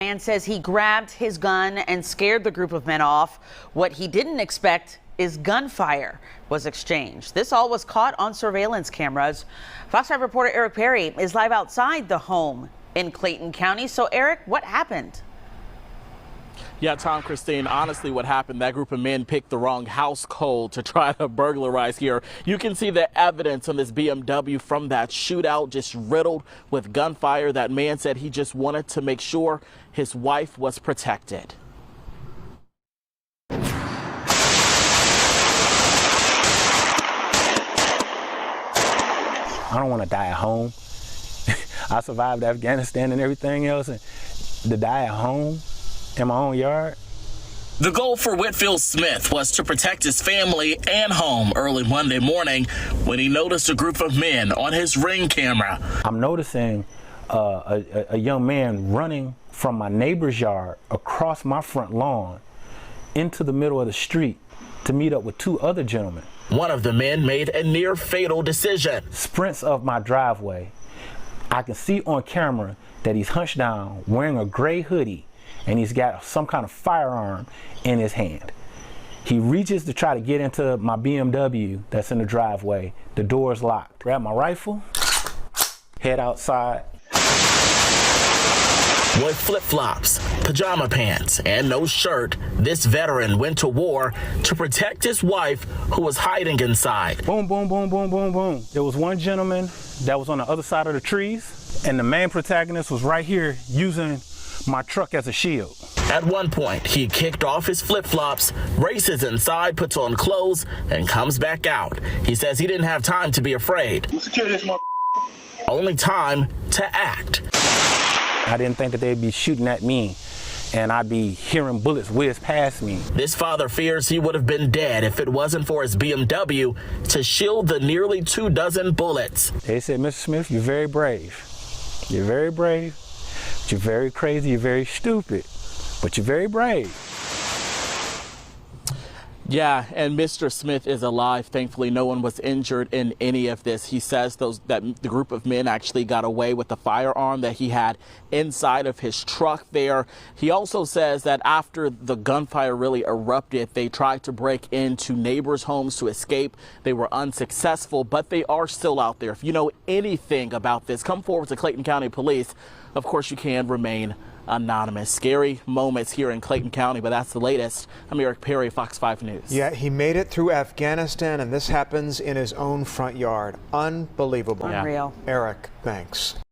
Man says he grabbed his gun and scared the group of men off. What he didn't expect is gunfire was exchanged. This all was caught on surveillance cameras. Fox 5 reporter Eric Perry is live outside the home in Clayton County. So Eric, what happened? Yeah, Tom, Christine, honestly, what happened, that group of men picked the wrong house code to try to burglarize here. You can see the evidence on this BMW from that shootout, just riddled with gunfire. That man said he just wanted to make sure his wife was protected. I don't want to die at home. I survived Afghanistan and everything else, and to die at home in my own yard. The goal for Whitfield Smith was to protect his family and home early Monday morning when he noticed a group of men on his Ring camera. I'm noticing a young man running from my neighbor's yard across my front lawn into the middle of the street to meet up with two other gentlemen. One of the men made a near fatal decision. Sprints of my driveway. I can see on camera that he's hunched down wearing a gray hoodie and he's got some kind of firearm in his hand. He reaches to try to get into my BMW that's in the driveway. The door's locked. Grab my rifle, head outside. With flip-flops, pajama pants, and no shirt, this veteran went to war to protect his wife who was hiding inside. Boom, boom, boom, boom, boom, boom. There was one gentleman that was on the other side of the trees, and the main protagonist was right here using my truck as a shield. At one point, he kicked off his flip-flops, races inside, puts on clothes, and comes back out. He says he didn't have time to be afraid. Only time to act. I didn't think that they'd be shooting at me and I'd be hearing bullets whiz past me. This father fears he would have been dead if it wasn't for his BMW to shield the nearly 24 bullets. They said, Mr. Smith, you're very brave. You're very brave. But you're very crazy. You're very stupid. But you're very brave. Yeah, and Mr. Smith is alive. Thankfully, no one was injured in any of this. He says that the group of men actually got away with the firearm that he had inside of his truck there. He also says that after the gunfire really erupted, they tried to break into neighbors' homes to escape. They were unsuccessful, but they are still out there. If you know anything about this, come forward to Clayton County Police. Of course, you can remain anonymous. Scary moments here in Clayton County, but that's the latest. I'm Eric Perry, Fox 5 News. Yeah, he made it through Afghanistan, and this happens in his own front yard. Unbelievable. Unreal. Eric, thanks.